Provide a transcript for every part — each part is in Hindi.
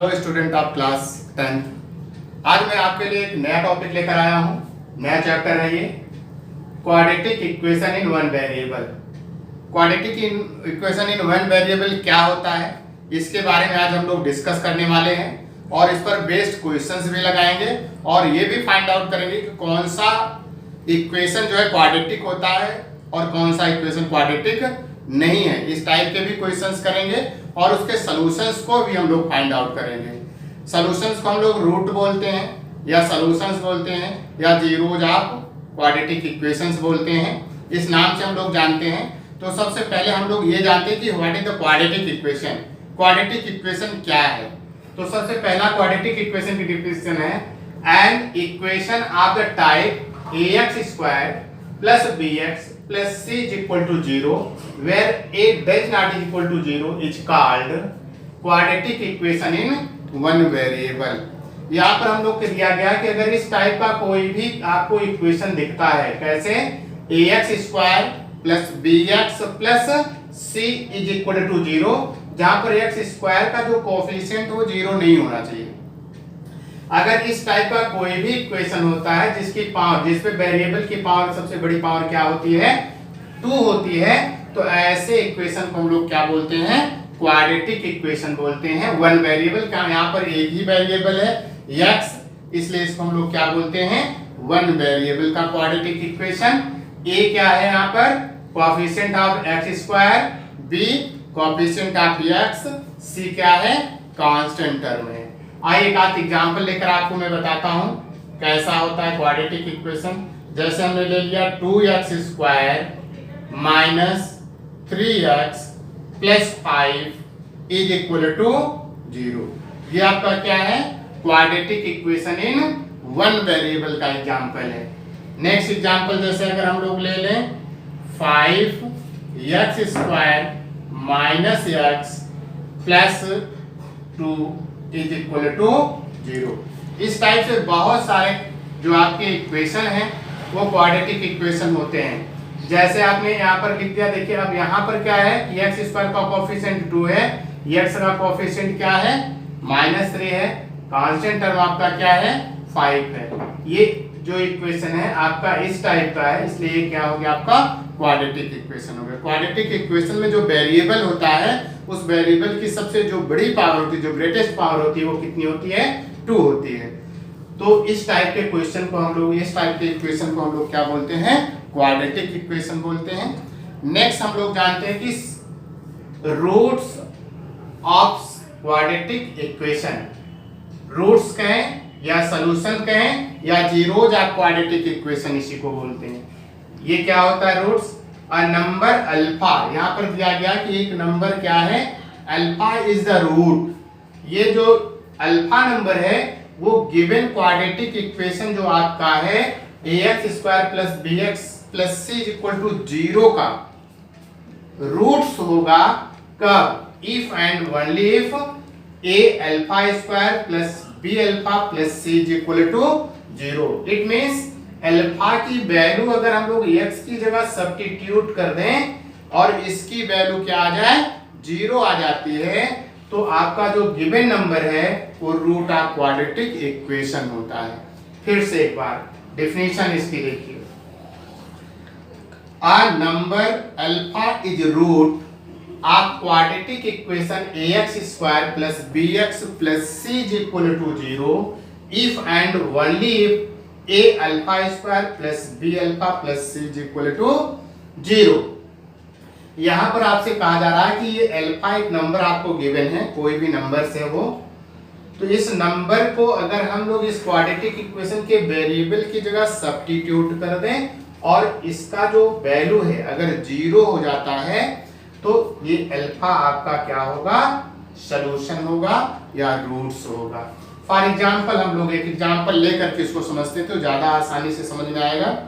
Hello student of class 10th। आज मैं आपके लिए एक नया टॉपिक लेकर आया हूँ। नया चैप्टर है ये, quadratic equation in one variable. Quadratic equation in one variable क्या होता है, इसके बारे में आज हम लोग डिस्कस करने वाले हैं और इस पर बेस्ड क्वेश्चंस भी लगाएंगे और ये भी फाइंड आउट करेंगे कि कौन सा इक्वेशन जो है क्वाड्रेटिक होता है और कौन सा इक्वेशन क्वाड्रेटिक नहीं है। इस टाइप के भी क्वेश्चंस करेंगे और उसके सॉल्यूशंस को भी हम लोग फाइंड आउट करेंगे। सॉल्यूशंस को हम लोग रूट बोलते हैं या सॉल्यूशंस बोलते हैं या जीरोज ऑफ क्वाड्रेटिक इक्वेशंस बोलते हैं, इस नाम से हम लोग जानते हैं। तो सबसे पहले हम लोग ये जानते हैं कि what is the quadratic equation. Quadratic equation क्या है? तो सबसे पहला क्वाड्रेटिक इक्वेशन की डिफिनेशन है an equation of the type ax² plus bx plus c is equal to 0 where a does not is equal to 0 is called quadratic equation in one variable। यहाँ पर हम लोग को दिया गया कि अगर इस टाइप का कोई भी आपको इक्वेशन दिखता है, कैसे ax² plus bx plus c is equal to 0, जहाँ पर x² का जो कोफिशिएंट वो 0 नहीं होना चाहिए। अगर इस टाइप का कोई भी इक्वेशन होता है जिसकी पावर, जिसपे वेरिएबल की पावर सबसे बड़ी पावर क्या होती है, 2 होती है, तो ऐसे इक्वेशन को हम लोग क्या बोलते हैं, क्वाड्रेटिक इक्वेशन बोलते हैं। वन वेरिएबल का, यहाँ पर एक ही वेरिएबल है x, इसलिए इसको हम लोग क्या बोलते हैं, वन वेरिएबल का क्वाड्रेटिक इक्वेशन। a क्या है यहाँ पर, coefficient of x², b coefficient of x, c क्या है, कांस्टेंट टर्म है। आइए एक आध एग्जांपल लेकर आपको मैं बताता हूं कैसा होता है क्वाड्रेटिक इक्वेशन। जैसे हमने ले लिया 2x² minus 3x plus 5 is equal to 0। ये आपका क्या है, quadratic equation in one variable का एग्जांपल है। नेक्स्ट एग्जांपल जैसे अगर हम लोग ले लें 5x² minus x plus 2 is equal to 0। इस टाइप से बहुत सारे जो आपके इक्वेशन हैं वो क्वाड्रेटिक इक्वेशन होते हैं। जैसे आपने यहाँ पर लिख दिया, देखिए अब यहाँ पर क्या है कि x² का कोएफिशिएंट 2 है, x का कोएफिशिएंट क्या है, -3 है, कांस्टेंट टर्म आपका क्या है, 5 है। ये जो इक्वेशन है आपका इस टाइप का है, इसलिए ये क्या हो गया आपका क्वाड्रेटिक इक्वेशन हो गया। क्वाड्रेटिक इक्वेशन में जो वेरिएबल होता है उस वेरिएबल की सबसे जो बड़ी पावर होती है, जो ग्रेटेस्ट पावर होती है, वो कितनी होती है, 2 होती है। तो इस टाइप के क्वेश्चन को हम लोग, इस टाइप के इक्वेशन को हम लोग क्या बोलते हैं, क्वाड्रेटिक इक्वेशन बोलते हैं। नेक्स्ट हम लोग जानते हैं कि roots of quadratic equation, roots कहें या सॉल्यूशन कहें या जीरोज ऑफ क्वाड्रेटिक इक्वेशन, इसी को बोलते हैं। ये क्या होता है, रूट्स अ नंबर अल्फा, यहाँ पर दिया गया कि एक नंबर क्या है, अल्फा इज द रूट। ये जो अल्फा नंबर है वो गिवन क्वाड्रेटिक इक्वेशन जो आपका है ax² plus bx plus c is equal to 0 का रूट्स होगा कब, if and only if a alpha² plus b alpha plus c is equal to 0। It means alpha की वैल्यू अगर हम लोग x की जगह सब्स्टिट्यूट कर दें और इसकी वैल्यू क्या आ जाए, 0 आ जाती है, तो आपका जो गिवन नंबर है वो रूट ऑफ क्वाड्रेटिक इक्वेशन होता है। फिर से एक बार डेफिनेशन इसकी देखिए, a number alpha is root of quadratic equation ax² plus bx plus c is equal to 0 if and only if a alpha² plus b alpha plus c is equal to 0। यहाँ पर आपसे कहा जा रहा है कि ये अल्फा एक नंबर आपको गिवन है, कोई भी नंबर से हो, तो इस नंबर को अगर हम लोग इस क्वाड्रेटिक इक्वेशन के वेरिएबल की जगह सब्स्टिट्यूट कर दें और इसका जो वैल्यू है अगर 0 हो जाता है तो ये अल्फा आपका क्या होगा, सॉल्यूशन होगा या रूट्स होगा। फॉर एग्जाम्पल हम लोग एक एग्जाम्पल लेकर के इसको समझते हैं तो ज्यादा आसानी से समझ में आएगा।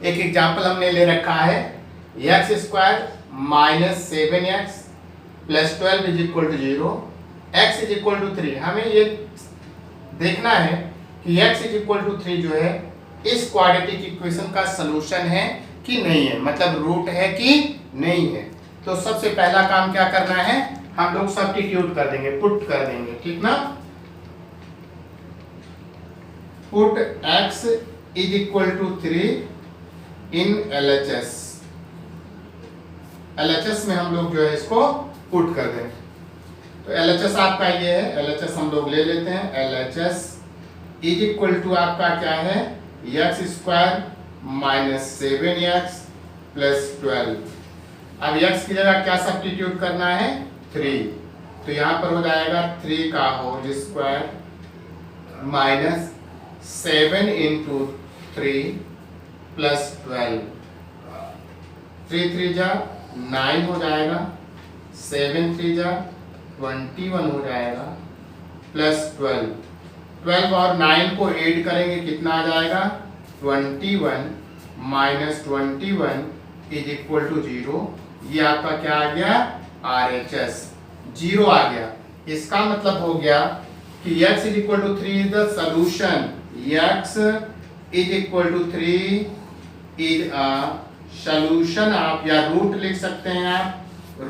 एक एग्जाम्पल हमने ले रखा है x² minus 7x plus 12 is equal to 0, x is equal to 3। हमें ये देखना है कि x इज इक्वल टू 3 जो है इस क्वाड्रेटिक इक्वेशन का सलूशन है कि नहीं है, मतलब रूट है कि नहीं है। तो सबसे पहला काम क्या करना है, हम लोग सब्स्टिट्यूट कर देंगे, पुट कर देंगे, ठीक ना। Put x is equal to 3 in LHS। LHS में हम लोग जो है इसको पुट कर देंगे। तो LHS आपका ये है, LHS हम लोग ले लेते हैं। LHS इज इक्वल टू आपका क्या है, x square minus 7x plus 12। अब x की जगह क्या सब्स्टिट्यूट करना है, 3। तो यहाँ पर हो जाएगा 3 का whole square minus 7 into 3 plus 12। 3 3 जा 9 हो जाएगा, 7 3 जा 21 हो जाएगा, प्लस 12 और 9 को ऐड करेंगे कितना आ जाएगा, 21 माइनस 21 इज इक्वल टू 0। ये आपका क्या आ गया, RHS 0 आ गया। इसका मतलब हो गया कि x is equal to 3 is the solution. x is equal to 3 is a solution. आप या रूट लिख सकते हैं, आप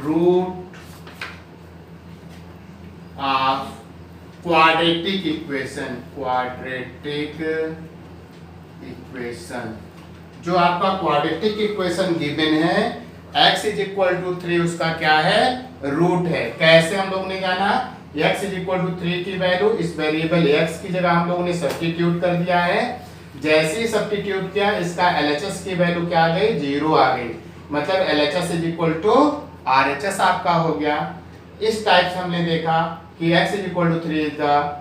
root of quadratic equation. Quadratic equation जो आपका क्वाड्रेटिक इक्वेशन गिवन है, x इज इक्वल टू 3 उसका क्या है, रूट है। कैसे हम लोग ने जाना, x इज इक्वल टू 3 की वैल्यू इस वेरिएबल x की जगह हम लोगों ने सब्स्टिट्यूट कर दिया है। जैसे ही सब्स्टिट्यूट किया, इसका LHS की वैल्यू क्या आ गई, 0 आ गई। मतलब LHS is equal to RHS आपका हो गया। इस टाइप से हमने देखा कि x is equal to 3 is the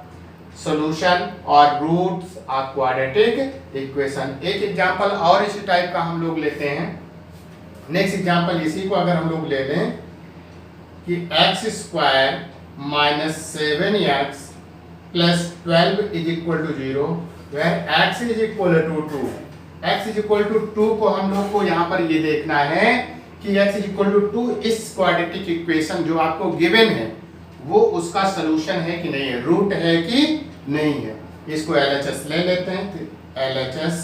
solution और रूट्स ऑफ क्वाड्रेटिक इक्वेशन। एक एग्जांपल और इसी टाइप का हम लोग लेते हैं। नेक्स्ट एग्जांपल इसी को अगर हम लोग ले लें कि x square minus 7x plus 12 is equal to 0, where x is equal to 2। x is equal to 2 को हम लोग को यहाँ पर ये देखना है कि x इज इक्वल टू 2 इस क्वाड्रेटिक इक्वेशन जो आपको गिवन है वो उसका सलूशन है कि नहीं है, रूट है कि नहीं है। इसको LHS ले लेते हैं। LHS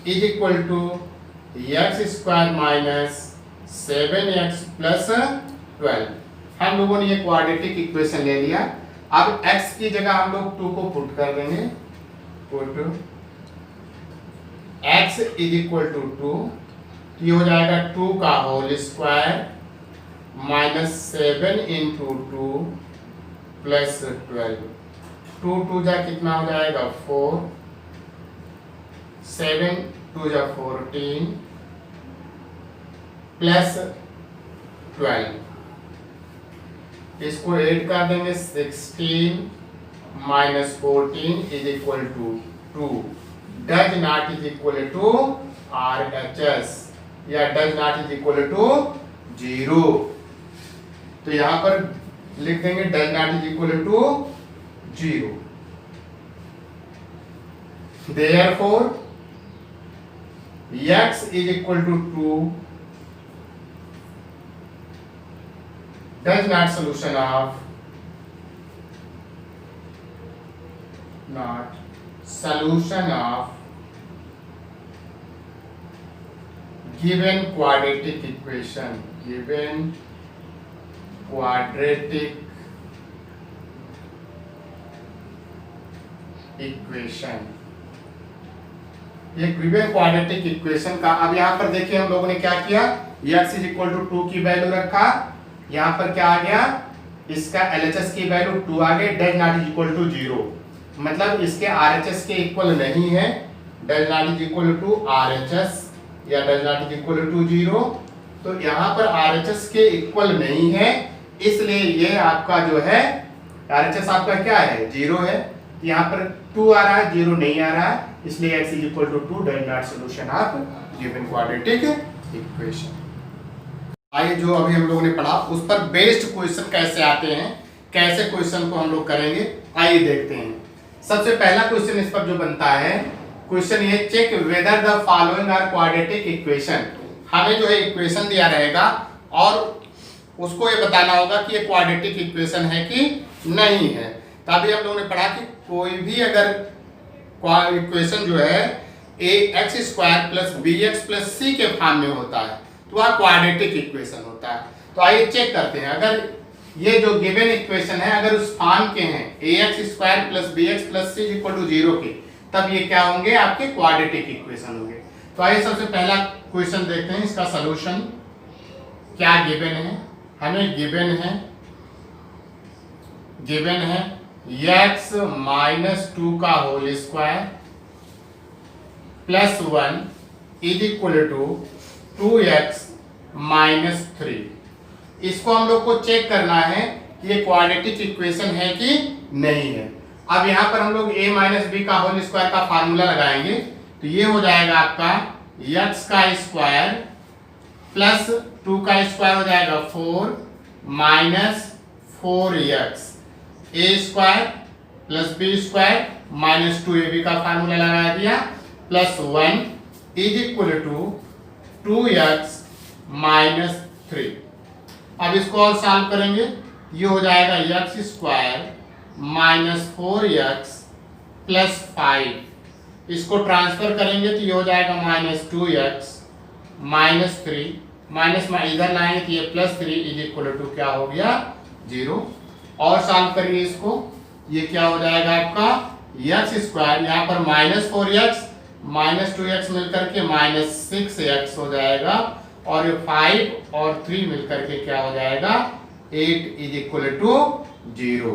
is equal to x square minus 7x plus 12। हम लोगों ने ये क्वाड्रेटिक इक्वेशन ले लिया। अब x की जगह हम लोग 2 को पुट कर देंगे। Put x is equal to 2, ये हो जाएगा 2 का whole square minus 7 into 2 plus 12। 2 2 जा कितना हो जाएगा, 4। 7 2 जा 14 प्लस 12। इसको ऐड कर देंगे, 16 minus 14 is equal to 2। Does not is equal to RHS या does not is equal to 0। तो यहां पर लिख देंगे does not is equal to 0। Therefore x is equal to 2 does not solution of given quadratic equation. Given quadratic equation, ये गिवन क्वाड्रेटिक इक्वेशन का। अब यहाँ पर देखिए हम लोगों ने क्या किया, x इज इक्वल टू 2 की वैल्यू रखा। यहाँ पर क्या आ गया, इसका LHS की वैल्यू 2 आ गई। Does not is equal to 0, मतलब इसके RHS के इक्वल नहीं है। Does not is equal to RHS या does not is equal to 0। तो यहाँ पर RHS के इक्वल नहीं है, इसलिए ये आपका जो है RHS आपका क्या है, 0 है। यहाँ पर 2 आ रहा है, 0 नहीं आ रहा है, इसलिए x is equal to 2 does not solution of given quadratic equation. आइए जो अभी हम लोगों ने पढ़ा उस पर बेस्ड क्वेश्चन कैसे आते हैं, कैसे क्वेश्चन को हम लोग करेंगे, आइए देखते हैं। सबसे पहला क्वेश्चन इस पर जो बनता है, क्वेश्चन ये check whether the following are quadratic equation. हमें जो है इक्वेशन दिया रहेगा और उसको ये बताना होगा कि ये क्वाड्रेटिक इक्वेशन है कि नहीं है। तभी हम लोगों ने पढ़ा कि कोई भी अगर इक्वेशन जो है ax² plus bx plus c के फॉर्म में होता है तो वह क्वाड्रेटिक इक्वेशन होता है। तो आइए चेक करते हैं, अगर ये जो गिवन इक्वेशन है अगर उस फॉर्म के हैं ax² plus bx plus c equal to 0 के, तब ये क्या होंगे, आपके क्वाड्रेटिक इक्वेशन होंगे। तो आइए सबसे पहला क्वेश्चन देखते हैं, इसका सलूशन क्या गिवन है। हमें गिवन है x माइनस 2 का whole square plus 1 is equal to 2x minus 3। इसको हम लोग को चेक करना है कि ये क्वाड्रेटिक इक्वेशन है कि नहीं है। अब यहाँ पर हम लोग a माइनस बी का होल स्क्वायर का फार्मूला लगाएंगे, तो ये हो जाएगा आपका x का स्क्वायर प्लस 2 का स्क्वायर हो जाएगा 4 minus 4x a square plus b square minus 2ab का फार्मूला लगा दिया plus 1 is equal to 2x minus 3। अब इसको और सॉल्व करेंगे, ये हो जाएगा x square minus 4x plus 5। इसको ट्रांसफर करेंगे तो ये हो जाएगा माइनस 2x माइनस 3, माइनस इधर लाएंगे तो ये प्लस 3 इज इक्वल टू क्या हो गया 0। और सॉल्व करिए इसको, ये क्या हो जाएगा आपका x स्क्वायर, यहाँ पर माइनस 4x माइनस 2x मिलकर के माइनस 6x हो जाएगा, और ये 5 और 3 मिलकर के क्या हो जाएगा 8 इज इक्वल टू 0।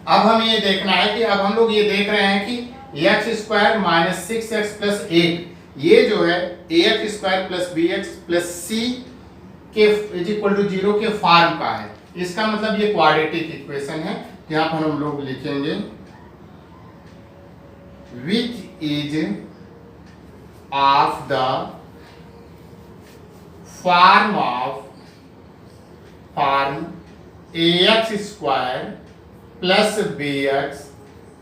अब हमें ये देखना है कि अब हम लोग ये देख रहे हैं कि x square minus 6x plus 8 ये जो है ax square plus bx plus c के इज इक्वल टू 0 के फॉर्म का है। इसका मतलब ये क्वाड्रेटिक इक्वेशन है। यहाँ पर हम लोग लिखेंगे which is of the form ax square plus bx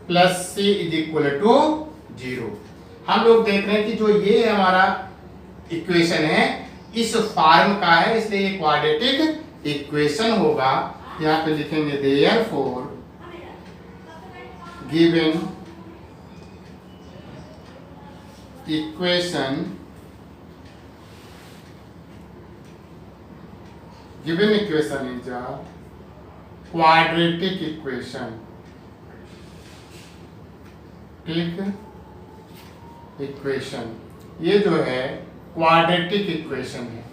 plus c is equal to 0। हम लोग देख रहे हैं कि जो ये हमारा इक्वेशन है इस फॉर्म का है, इसलिए ये क्वाड्रेटिक इक्वेशन होगा। यहाँ पे लिखेंगे therefore given equation is a quadratic equation. ठीक, इक्वेशन ये जो है क्वाड्रेटिक इक्वेशन है।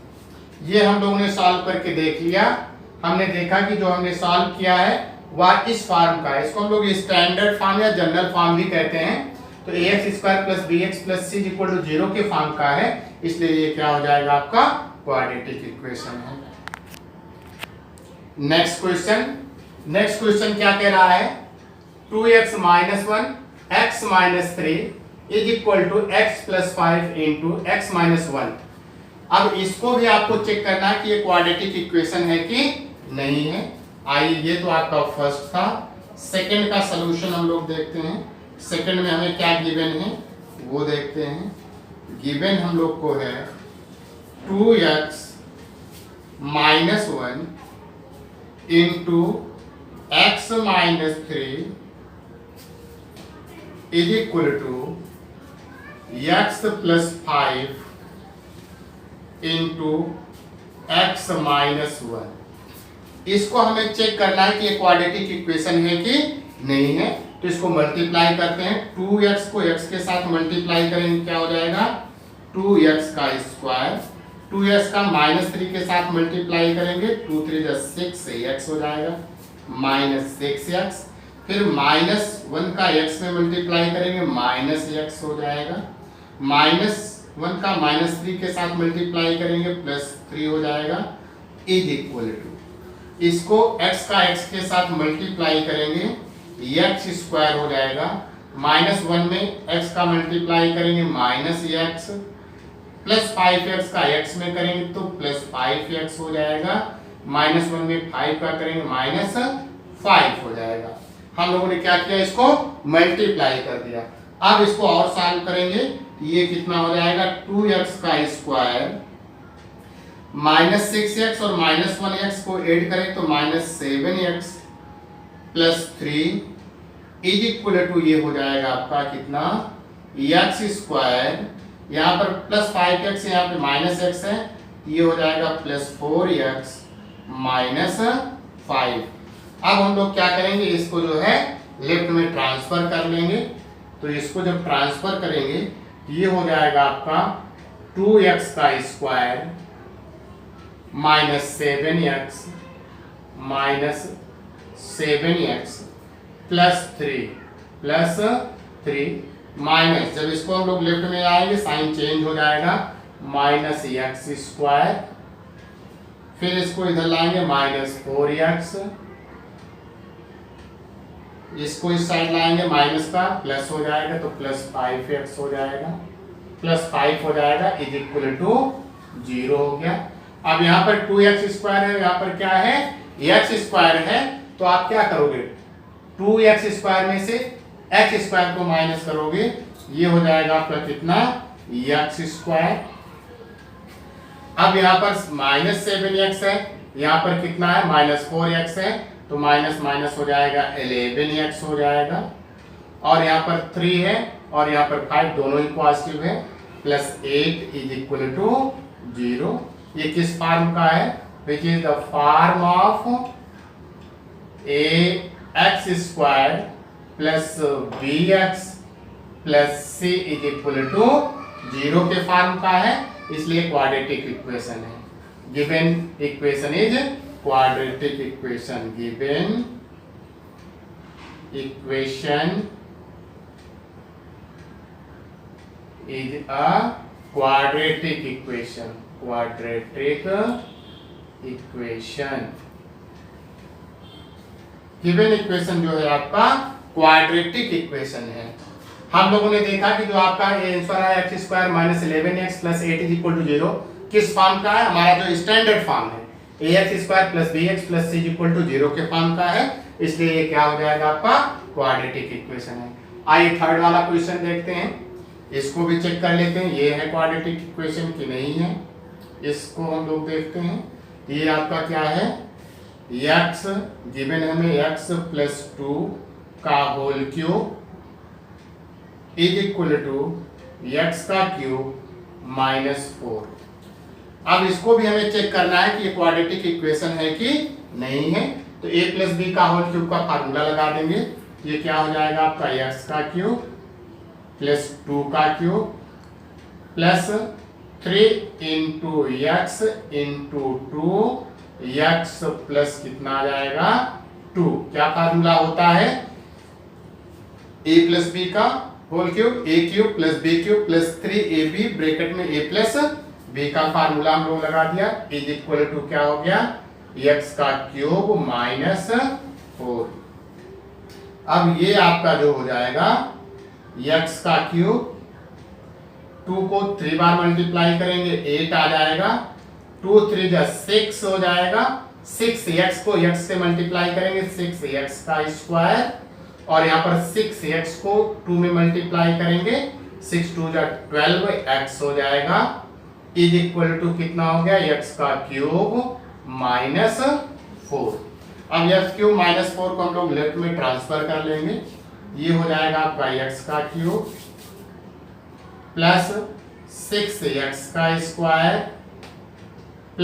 ये हम लोगों ने सॉल्व करके देख लिया। हमने देखा कि जो हमने सॉल्व किया है वह इस फॉर्म का है। इसको हम लोग स्टैंडर्ड फॉर्म या जनरल फॉर्म भी कहते हैं। तो ax square plus bx plus c equal to 0 के फॉर्म का है, इसलिए ये क्या हो जाएगा आपका क्वाड्रेटिक इक्वेशन है। नेक्स्ट क्वेश्चन क्या कह रहा है, 2x minus 1 x minus 3 is equal to x plus 5 into x minus 1। अब इसको भी आपको चेक करना है कि ये क्वाड्रेटिक इक्वेशन है कि नहीं है। आइए, ये तो आपका फर्स्ट था। सेकंड का सलूशन हम लोग देखते हैं। सेकंड में हमें क्या गिवन है वो देखते हैं। गिवन हम लोग को है 2x minus 1 into x minus 3 is equal to x plus 5 into x minus 1। इसको हमें चेक करना है कि ये क्वाड्रेटिक इक्वेशन है कि नहीं है। तो इसको मल्टीप्लाई करते हैं, 2x को x के साथ मल्टीप्लाई करेंगे क्या हो जाएगा 2x का स्क्वायर, 2x का माइनस 3 के साथ मल्टीप्लाई करेंगे 2 3 6 x हो जाएगा माइनस 6x। फिर माइनस 1 का x में मल्टीप्लाई करेंगे माइनस x हो जाएगा, माइनस 1 का माइनस 3 के साथ मल्टीप्लाई करेंगे प्लस 3 हो जाएगा इज इक्वल टू, इसको x का x के साथ मल्टीप्लाई करेंगे x स्क्वायर हो जाएगा, माइनस 1 में x का मल्टीप्लाई करेंगे माइनस x प्लस 5x का x में करेंगे तो प्लस 5x हो जाएगा, माइनस 1 में 5 का करेंगे माइनस 5 हो जाएगा। हम लोगों ने क्या किया, इसको मल्टीप्लाई कर दिया। अब इसको और सॉल्व करेंगे, ये कितना हो जाएगा 2x का स्क्वायर माइनस 6x और माइनस 1x को ऐड करें तो minus 7x plus 3 is equal to ये हो जाएगा आपका कितना x स्क्वायर, यहाँ पर प्लस 5x यहाँ पे माइनस x है ये हो जाएगा +4x -5। अब हम लोग क्या करेंगे, इसको जो है लेफ्ट में ट्रांसफर कर लेंगे। तो इसको जब ट्रांसफर करेंगे ये हो जाएगा आपका 2x² -7x +3 माइनस, जब इसको हम लोग लेफ्ट में आएंगे साइन चेंज हो जाएगा, -x²। फिर इसको इधर लाएंगे -4x, इसको इस साइड लाएंगे माइनस का, प्लस हो जाएगा तो +5x हो जाएगा, +5 हो जाएगा = 0 हो गया। अब यहाँ पर 2x² है, यहाँ पर क्या है x² है, तो आप क्या करोगे 2x² में से x² को माइनस करोगे, ये हो जाएगा आपका कितना x²। अब यहाँ पर -7x है, यहाँ पर कितना है -4x है, तो माइनस माइनस हो जाएगा 11x हो जाएगा। और यहाँ पर 3 है और यहाँ पर 5, दोनों ही पॉजिटिव है, +8 = 0। ये किस फॉर्म का है, which is the form of ax² + bx + c = 0 के फॉर्म का है, इसलिए क्वाड्रेटिक इक्वेशन है। Given equation is quadratic equation, given equation is a quadratic equation, given equation जो है आपका क्वाड्रेटिक इक्वेशन है। हम लोगों ने देखा कि जो आपका आंसर है x² - 11x + 8 = 0 किस फॉर्म का है, हमारा जो स्टैंडर्ड फॉर्म है ax² + bx + c = 0 के फॉर्म का है, इसलिए ये क्या हो जाएगा आपका क्वाड्रेटिक इक्वेशन है। आइए थर्ड वाला क्वेश्चन देखते हैं, इसको भी चेक कर लेते हैं ये है क्वाड्रेटिक इक्वेशन कि नहीं है। इसको हम लोग देखते हैं, ये आपका क्या है x गिवन हमें x + 2 का होल क्यूब = x³ -4। अब इसको भी हमें चेक करना है कि ये क्वाड्रेटिक इक्वेशन है कि नहीं है, तो a + b का होल क्यूब का फार्मूला लगा देंगे। ये क्या हो जाएगा आपका x³ + 2³ + 3 × x × 2x प्लस कितना आ जाएगा 2। क्या फार्मूला होता है a + b का whole cube a³ + b³ + 3ab bracket में a + b का फार्मूला हम लोग लगा दिया, = क्या हो गया x³ -4। अब ये आपका जो हो जाएगा x³, 2 को 3 बार मल्टीप्लाई करेंगे 8 आ जाएगा, 2 3 6 हो जाएगा, 6x को x से मल्टीप्लाई करेंगे 6x² और यहाँ पर 6x को 2 में मल्टीप्लाई करेंगे 6 2 12x हो जाएगा, = कितना हो गया x³ -4। अब x³ -4 को हम लोग लेफ्ट में ट्रांसफर कर लेंगे, ये हो जाएगा आपका x³ + 6x² +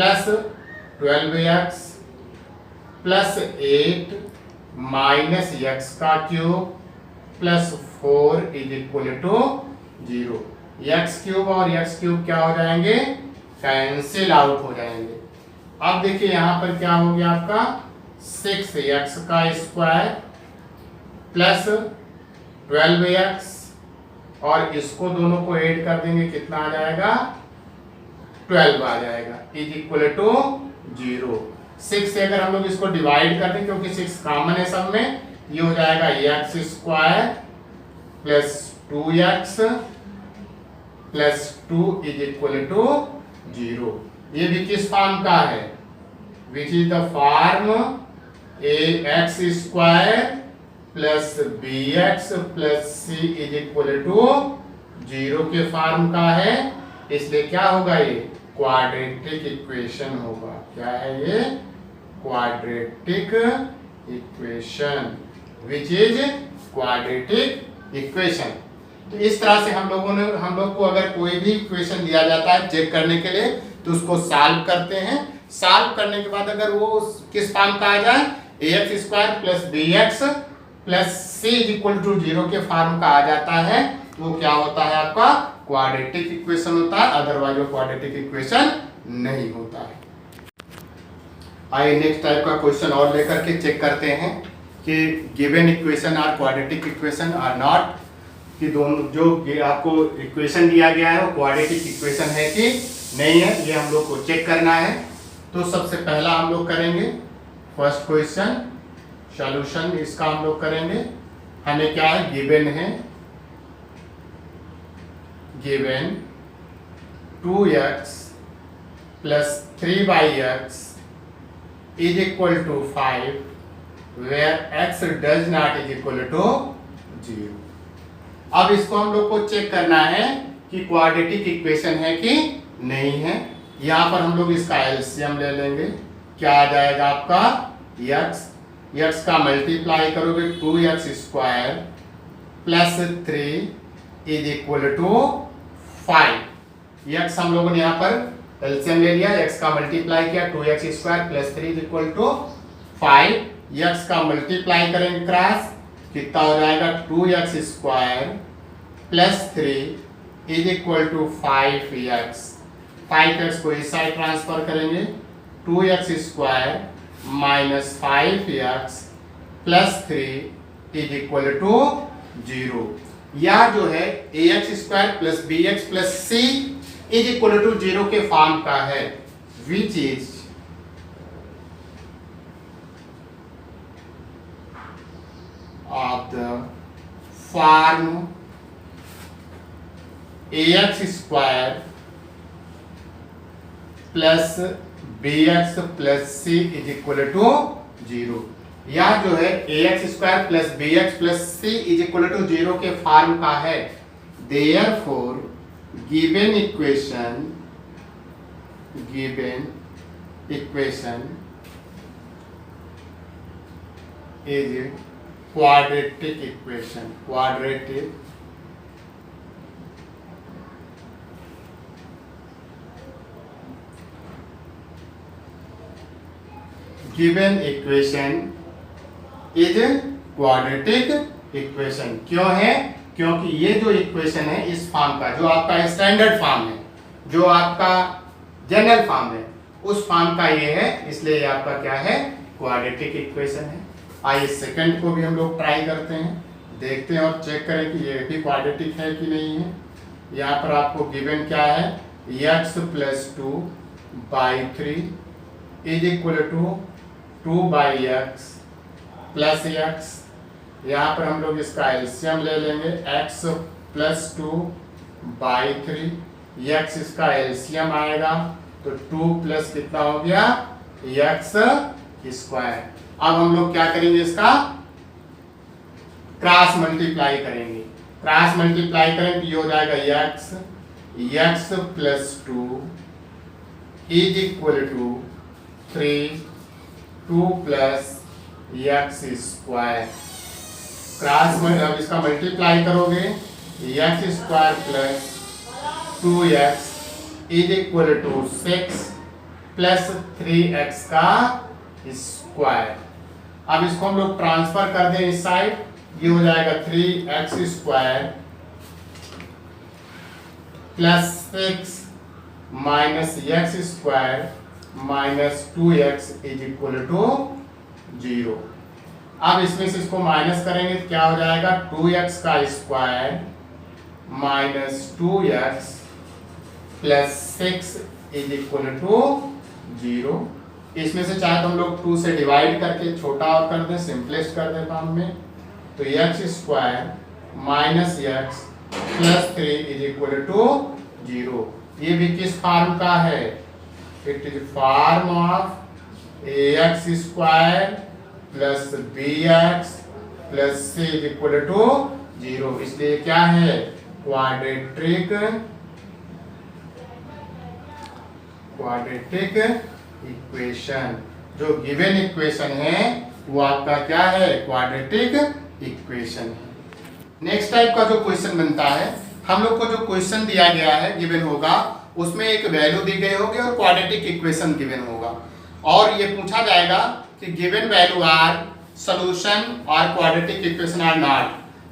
12x + 8 - x³ + 4 = 0। x³ और x³ क्या हो जाएंगे कैंसिल आउट हो जाएंगे। अब देखिए यहाँ पर क्या हो गया आपका 6x² + 12x और इसको दोनों को ऐड कर देंगे कितना आ जाएगा 12 आ जाएगा, = 0। 6 से अगर हम लोग इसको डिवाइड कर दें क्योंकि 6 कॉमन है सब में, ये हो जाएगा x² + 2x + 2 = 0। ये भी किस फॉर्म का है, which is the form ax² + bx + c = 0 के फॉर्म का है, इसलिए क्या होगा ये क्वाड्रेटिक इक्वेशन होगा। क्या है ये quadratic equation, which is quadratic equation. तो इस तरह से हम लोग को अगर कोई भी इक्वेशन दिया जाता है चेक करने के लिए तो उसको सॉल्व करते हैं। सॉल्व करने के बाद अगर वो किस फॉर्म का आ जाए, ax square plus bx plus c equal to 0 के फॉर्म का आ जाता है, तो वो क्या होता है आपका क्वाड्रेटिक इक्वेशन होता है, अदरवाइज वो क्वाड्रेटिक इक्वेशन नहीं होता है। आइए नेक्स्ट टाइप का क्वेश्चन और लेकर के चेक करते हैं कि given equation are quadratic equation or not, कि दोनों जो आपको इक्वेशन दिया गया है वो क्वाड्रेटिक इक्वेशन है कि नहीं है, ये हम लोग को चेक करना है। तो सबसे पहला हम लोग करेंगे फर्स्ट क्वेश्चन सॉल्यूशन, इसका हम लोग करेंगे। हमें क्या है, गिवन है, given 2x plus 3x is equal to 5 where x does not is equal to 0। अब इसको हम लोग को चेक करना है कि क्वाड्रेटिक इक्वेशन है कि नहीं है। यहाँ पर हम लोग इसका एलसीएम ले लेंगे, क्या आ जाएगा आपका x का मल्टीप्लाई करोगे 2x square plus 3 is equal to 5। x हम लोगों ने यहाँ पर एलसीएम ले लिया, x का मल्टीप्लाई किया 2x square plus 3 is equal to 5। x का मल्टीप्लाई करेंगे क्रॉस, कितना हो जाएगा 2x square plus 3 is equal to 5x। 5x को इस साइड ट्रांसफर करेंगे, 2x square minus 5x plus 3 is equal to 0। या जो है ax square plus bx plus c is equal to 0 के फॉर्म का है, which is of the form ax square plus bx plus c is equal to 0। या जो है ax square plus bx plus c is equal to 0 के फॉर्म का है। therefore given equation is quadratic equation, quadratic given equation is quadratic equation। क्यों है, क्योंकि ये जो इक्वेशन है इस फॉर्म का, जो आपका स्टैंडर्ड फॉर्म है, जो आपका जनरल फॉर्म है, उस फॉर्म का ये है, इसलिए ये आपका क्या है, क्वाड्रेटिक इक्वेशन है। आइए सेकंड को भी हम लोग ट्राई करते हैं, देखते हैं और चेक करें कि ये भी क्वाड्रेटिक है कि नहीं है। यहाँ पर आपको गिवन क्या है, x plus 2 by 3 is equal to 2 by x plus x. यहाँ पर हम लोग इसका एलसीएम ले लेंगे, x प्लस 2 बाई 3, x इसका एलसीएम आएगा तो 2 प्लस कितना हो गया x स्क्वायर। अब हम लोग क्या करेंगे, इसका क्रॉस मल्टीप्लाई करेंगे, क्रॉस मल्टीप्लाई करेंगे तो ये हो जाएगा x plus 2 is equal to 3 2 plus x square. Cross में अब इसका मल्टीप्लाई करोगे, x स्क्वायर plus 2x is equal to 6 plus 3x का स्क्वायर। अब इसको हम लोग ट्रांसफर कर दें इस साइड, ये हो जाएगा 3x square plus 6 minus x square minus 2x is equal to 0। अब इसमें से इसको माइनस करेंगे तो क्या हो जाएगा, 2x का square minus 2x plus 6 is equal to 0। इसमें से चाहे तो हम लोग 2 से डिवाइड करके छोटा और कर दें, सिंपलेस्ट कर दें फॉर्म में, तो x square minus x plus 3 is equal to 0। ये भी किस फॉर्म का है, it is form of ax square plus bx plus c is equal to 0। इसलिए क्या है, क्वाड्रेटिक इक्वेशन। जो गिवन इक्वेशन है वो आपका क्या है, क्वाड्रेटिक इक्वेशन है। नेक्स्ट टाइप का जो क्वेश्चन बनता है, हम लोग को जो क्वेश्चन दिया गया है गिवन होगा, उसमें एक वैल्यू दी गई होगी और क्वाड्रेटिक इक्वेशन गिवन होगा, और ये पूछा जाएगा कि गिवन वैल्यू आर सॉल्यूशन और क्वाड्रेटिक इक्वेशन आर नॉट।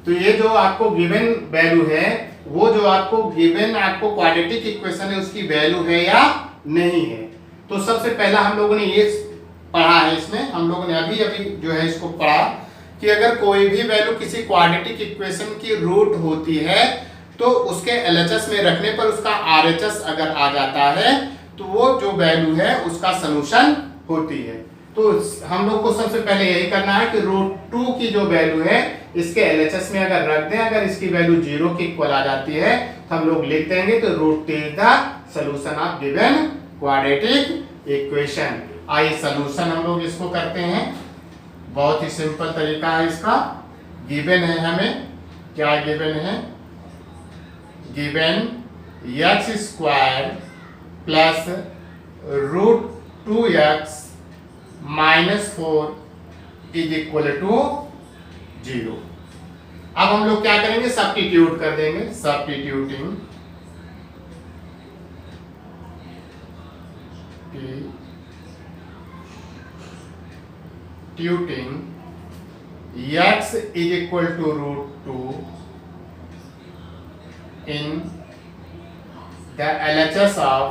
तो ये जो आपको गिवन वैल्यू है, वो जो आपको गिवन आपको क्वाड्रेटिक इक्वेशन है उसकी वैल्यू है या नहीं है। तो सबसे पहला हम लोगों ने ये पढ़ा है, इसमें हम लोगों ने अभी अभी जो है इसको पढ़ा कि अगर कोई भी वैल्यू किसी क्वाड्रेटिक इक्वेशन की रूट होती है तो उसके एलएचएस में रखने पर उसका आरएचएस अगर आ जाता है तो वो जो वैल्यू है उसका सॉल्यूशन होती है। तो हम लोग को सबसे पहले यही करना है कि √2 की जो वैल्यू है इसके एलएचएस में अगर रख दें, अगर इसकी वैल्यू 0 के इक्वल आ जाती है तो हम लोग लिख देंगे तो √2 is the solution of given quadratic equation. आइए सॉल्यूशन हम लोग इसको करते हैं, बहुत ही सिंपल तरीका है इसका। गिवन है, हमें क्या गिवन है, given x² plus √2x minus 4 is equal to 0। अब हम लोग क्या करेंगे, सब्स्टिट्यूट कर देंगे, substituting x is equal to √2 in the LHS of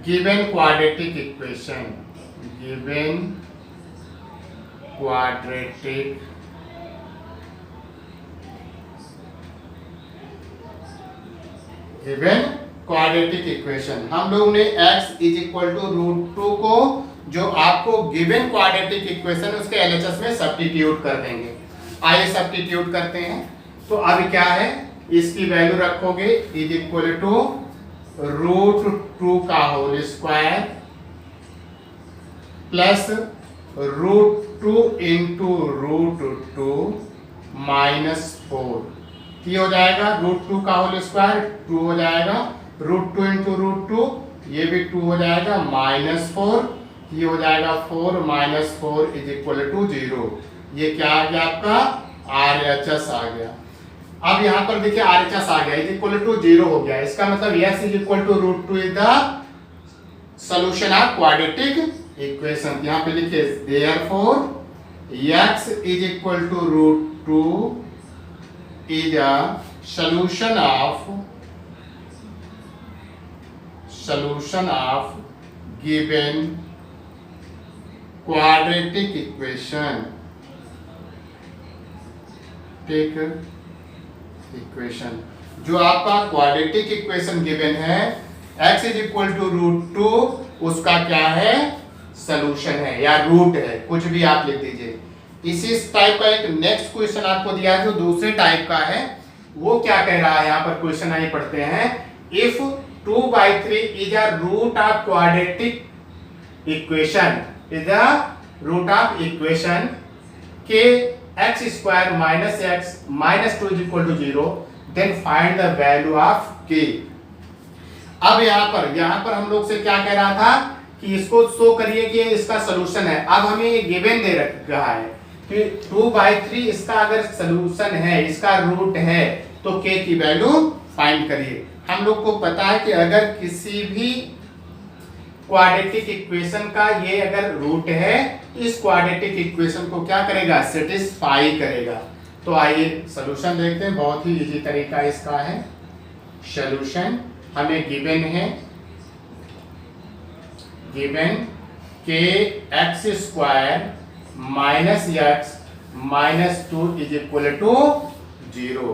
given quadratic equation, given quadratic equation. हम लोग ने x इज इक्वल टू √2 को जो आपको गिवन क्वाड्रेटिक इक्वेशन उसके एलएचएस में सब्स्टिट्यूट कर देंगे। आइए सब्स्टिट्यूट करते हैं। तो अब क्या है, इसकी वैल्यू रखोगे इज इक्वल टू √2 का whole square plus √2 into √2 minus 4, ये हो जाएगा √2 का होल स्क्वायर 2 हो जाएगा, √2 इंटू √2 ये भी 2 हो जाएगा, माइनस 4 ये हो जाएगा 4 माइनस 4 इज इक्वल टू 0। ये क्या आ गया आपका RHS आ गया। अब यहाँ पर देखिए RHS आ गया इज इक्वल टू 0 हो गया, इसका मतलब x is equal to √2 is the solution of quadratic equation. यहाँ पे लिखिए therefore x is equal to √2 is a solution of given quadratic equation, take equation जो आपका क्वाड्रेटिक इक्वेशन गिवन है x इज इक्वल टू √2 उसका क्या है, सॉल्यूशन है या रूट है, कुछ भी आप लिख दीजिए। इसी टाइप का एक नेक्स्ट क्वेश्चन आपको दिया है जो दूसरे टाइप का है, वो क्या कह रहा है, यहाँ पर क्वेश्चन आइए पढ़ते हैं। If 2/3 is a root of quadratic equation, is a root of equation k x² minus x minus 2 is equal to 0, then find the value of k। अब यहाँ पर हम लोग से क्या कह रहा था कि इसको शो करिए कि इसका सॉल्यूशन है। अब हमें ये गिवन दे रखा है कि 2/3 इसका अगर सॉल्यूशन है, इसका रूट है, तो k की वैल्यू फाइंड करिए। हम लोग को पता है कि अगर किसी भी क्वाड्रेटिक इक्वेशन का ये अगर रूट है, इस क्वाड्रेटिक इक्वेशन को क्या करेगा, सेटिस्फाई करेगा। तो आइए सॉल्यूशन देखते हैं, बहुत ही इजी तरीका इसका है। सॉल्यूशन हमें गिवन है, given k x² minus x minus 2 is equal to 0।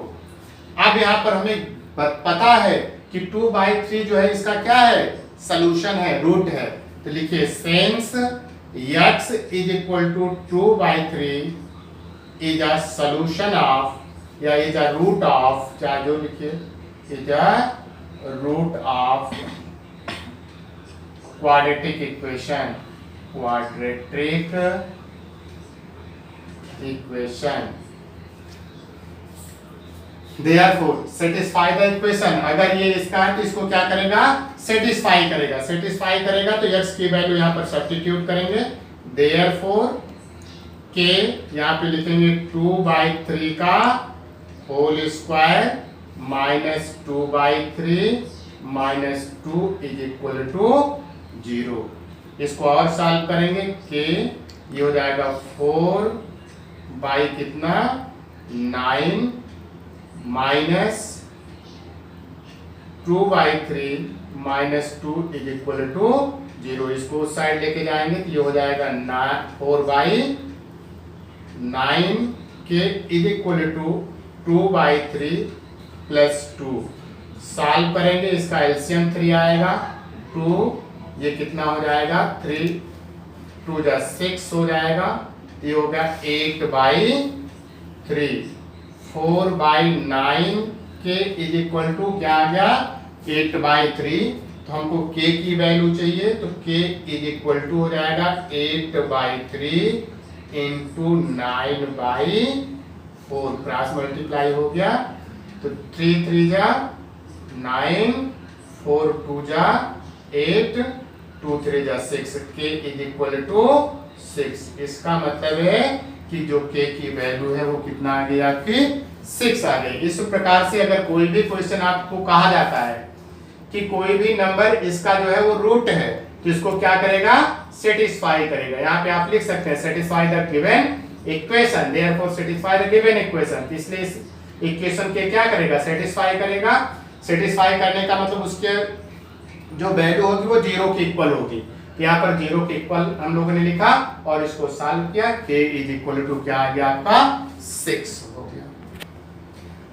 अब यहाँ पर हमें पता है कि 2/3 जो है इसका क्या है, सॉल्यूशन है, रूट है। तो लिखिए since x is equal to 2/3 is a solution of या इज अ रूट ऑफ, चाहे जो लिखिए, is a root of quadratic equation, quadratic equation. Therefore satisfy the equation, अगर ये इसका है तो इसको क्या करेगा, सेटिस्फाई करेगा। सेटिस्फाई करेगा तो x की वैल्यू यहाँ पर सब्स्टिट्यूट करेंगे। Therefore k यहाँ पे लिखेंगे 2/3 का whole square -2/3 -2 is equal to 0। इसको और सॉल्व करेंगे के ये हो जाएगा 4 बाई कितना 9 -2/3 -2 इज इक्वल टू 0। इसको उस साइड लेके जाएंगे तो ये हो जाएगा 4/9 के is equal to 2/3 plus 2। Solve करेंगे, इसका एलसीएम 3 आएगा 2, ये कितना हो जाएगा 3 2 जा 6 हो जाएगा, ये हो गया 8/3। 4/9 के इज इक्वल टू क्या आ गया 8/3। तो हमको k की वैल्यू चाहिए तो k इज इक्वल टू हो जाएगा 8/3 इंटू 9/4। क्रॉस मल्टीप्लाई हो गया तो 3 3 जा 9, 4 2 जा 8, 2 3 जा 6, k इज इक्वल टू 6। इसका मतलब है कि जो k की वैल्यू है वो कितना आ गई आपकी 6 आ गई। इस प्रकार से अगर कोई भी क्वेश्चन आपको कहा जाता है कि कोई भी नंबर इसका जो है वो रूट है तो इसको क्या करेगा सेटिस्फाई करेगा। यहाँ पे आप लिख सकते हैं satisfy the given equation, therefore satisfy the given equation. इसलिए इस इक्वेशन के क्या करेगा सेटिस्फाई करेगा। सेटिस्फाई करने का मतलब उसके जो वैल्यू होगी वो 0 के इक्वल होगी। यहाँ पर 0 के इक्वल हम लोगों ने लिखा और इसको सॉल्व किया, k इज इक्वल टू क्या आ गया आपका 6 हो गया।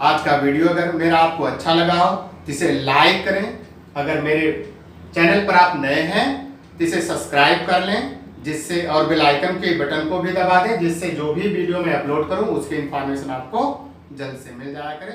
आज का वीडियो अगर मेरा आपको अच्छा लगा हो तो इसे लाइक करें, अगर मेरे चैनल पर आप नए हैं तो इसे सब्सक्राइब कर लें, जिससे और बेल आइकन के बटन को भी दबा दें, जिससे जो भी वीडियो मैं अपलोड करूं उसकी इंफॉर्मेशन आपको जल्द से मिल जाया करे।